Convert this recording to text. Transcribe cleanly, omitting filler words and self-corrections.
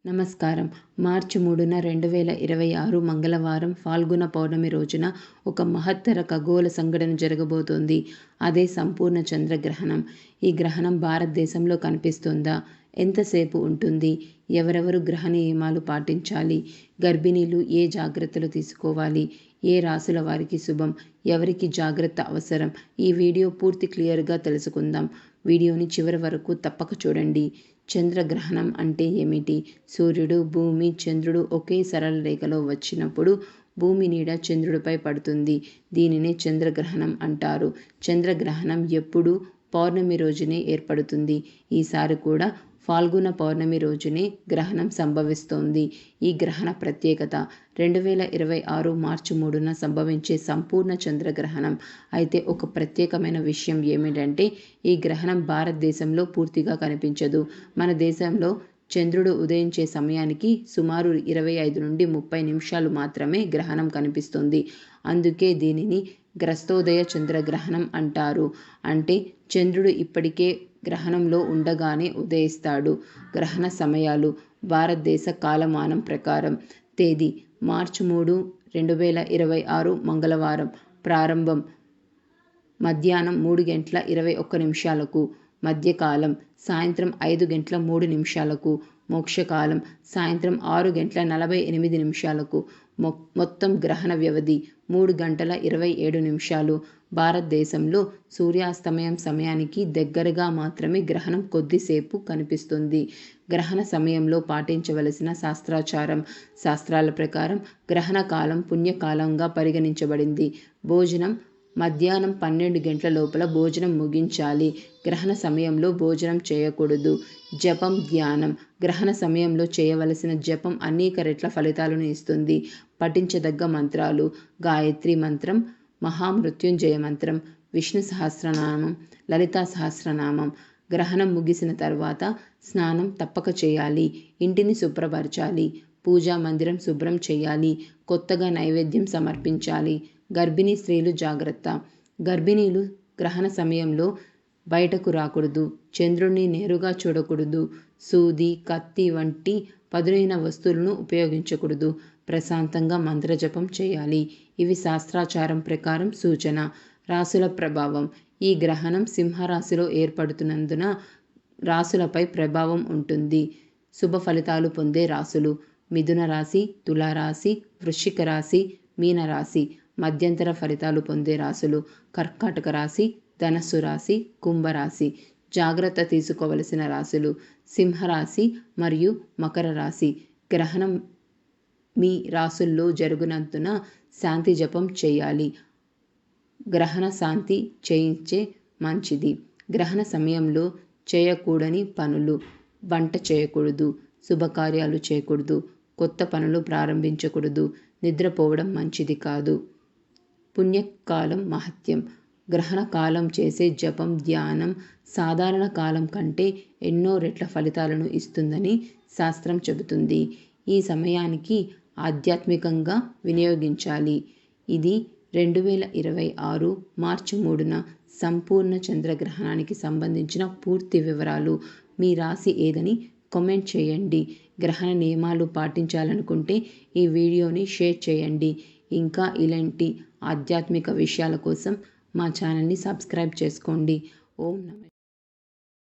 నమస్కారం. మార్చి 3న 2026 మంగళవారం ఫాల్గుణ పౌర్ణమి రోజున ఒక మహత్తర ఖగోళ సంఘటన జరగబోతోంది. అదే సంపూర్ణ చంద్రగ్రహణం. ఈ గ్రహణం భారతదేశంలో కనిపిస్తుందా? ఎంతసేపు ఉంటుంది? ఎవరెవరు గ్రహ నియమాలు పాటించాలి? గర్భిణీలు ఏ జాగ్రత్తలు తీసుకోవాలి? ఏ రాశుల వారికి శుభం? ఎవరికి జాగ్రత్త అవసరం? ఈ వీడియో పూర్తి క్లియర్గా తెలుసుకుందాం. వీడియోని చివరి వరకు తప్పక చూడండి. చంద్రగ్రహణం అంటే ఏమిటి? సూర్యుడు, భూమి, చంద్రుడు ఒకే సరళ రేఖలో వచ్చినప్పుడు భూమి నీడ చంద్రుడిపై పడుతుంది. దీనినే చంద్రగ్రహణం అంటారు. చంద్రగ్రహణం ఎప్పుడూ పౌర్ణమి రోజునే ఏర్పడుతుంది. ఈసారి కూడా ఫాల్గుణ పౌర్ణమి రోజునే గ్రహణం సంభవిస్తోంది. ఈ గ్రహణ ప్రత్యేకత 2026 మార్చి 3న సంభవించే సంపూర్ణ చంద్రగ్రహణం. అయితే ఒక ప్రత్యేకమైన విషయం ఏమిటంటే ఈ గ్రహణం భారతదేశంలో పూర్తిగా కనిపించదు. మన దేశంలో చంద్రుడు ఉదయించే సమయానికి సుమారు 25 నుండి 30 నిమిషాలు మాత్రమే గ్రహణం కనిపిస్తుంది. అందుకే దీనిని గ్రస్తోదయ చంద్రగ్రహణం అంటారు. అంటే చంద్రుడు ఇప్పటికే గ్రహణంలో ఉండగానే ఉదయిస్తాడు. గ్రహణ సమయాలు భారతదేశ కాలమానం ప్రకారం తేదీ మార్చి 3, 2026 మంగళవారం. ప్రారంభం మధ్యాహ్నం 3:21 మధ్యకాలం సాయంత్రం 5:03 మోక్షకాలం సాయంత్రం 6:48 మొత్తం గ్రహణ వ్యవధి 3 గంటల 27 నిమిషాలు. భారతదేశంలో సూర్యాస్తమయం సమయానికి దగ్గరగా మాత్రమే గ్రహణం కొద్దిసేపు కనిపిస్తుంది. గ్రహణ సమయంలో పాటించవలసిన శాస్త్రాచారం. శాస్త్రాల ప్రకారం గ్రహణ కాలం పుణ్యకాలంగా పరిగణించబడింది. భోజనం మధ్యాహ్నం 12 గంటల లోపల భోజనం ముగించాలి. గ్రహణ సమయంలో భోజనం చేయకూడదు. జపం, ధ్యానం. గ్రహణ సమయంలో చేయవలసిన జపం అనేక రెట్ల ఫలితాలను ఇస్తుంది. పఠించదగ్గ మంత్రాలు: గాయత్రి మంత్రం, మహామృత్యుంజయ మంత్రం, విష్ణు సహస్రనామం, లలితా సహస్రనామం. గ్రహణం ముగిసిన తర్వాత స్నానం తప్పక చేయాలి. ఇంటిని శుభ్రపరచాలి. పూజా మందిరం శుభ్రం చేయాలి. కొత్తగా నైవేద్యం సమర్పించాలి. గర్భిణీ స్త్రీలు జాగ్రత్త. గర్భిణీలు గ్రహణ సమయంలో బయటకు రాకూడదు. చంద్రుణ్ణి నేరుగా చూడకూడదు. సూది, కత్తి వంటి పదునైన వస్తువులను ఉపయోగించకూడదు. ప్రశాంతంగా మంత్రజపం చేయాలి. ఇవి శాస్త్రాచారం ప్రకారం సూచన. రాశుల ప్రభావం. ఈ గ్రహణం సింహరాశిలో ఏర్పడుతున్నందున రాశులపై ప్రభావం ఉంటుంది. శుభ ఫలితాలు పొందే రాశులు: మిథున రాశి, తులారాశి, వృశ్చిక రాశి, మీనరాశి. మధ్యంతర ఫలితాలు పొందే రాశులు: కర్కాటక రాశి, ధనస్సు రాశి, కుంభరాశి. జాగ్రత్త తీసుకోవలసిన రాశులు: సింహరాశి మరియు మకర రాశి. గ్రహణం మీ రాశుల్లో జరుగునందున శాంతి జపం చేయాలి. గ్రహణ శాంతి చేయించే మంచిది. గ్రహణ సమయంలో చేయకూడని పనులు: వంట చేయకూడదు, శుభకార్యాలు చేయకూడదు, కొత్త పనులు ప్రారంభించకూడదు, నిద్రపోవడం మంచిది కాదు. పుణ్యకాలం మహత్యం. గ్రహణ కాలం చేసే జపం, ధ్యానం సాధారణ కాలం కంటే ఎన్నో రెట్ల ఫలితాలను ఇస్తుందని శాస్త్రం చెబుతుంది. ఈ సమయానికి ఆధ్యాత్మికంగా వినియోగించాలి. ఇది 2026 మార్చి 3న సంపూర్ణ చంద్రగ్రహణానికి సంబంధించిన పూర్తి వివరాలు. మీ రాశి ఏదని కామెంట్ చేయండి. గ్రహణ నియమాలు పాటించాలనుకుంటే ఈ వీడియోని షేర్ చేయండి. ఇంకా ఇలాంటి ఆధ్యాత్మిక విషయాల కోసం మా ఛానల్ని సబ్స్క్రైబ్ చేసుకోండి. ఓం నమః.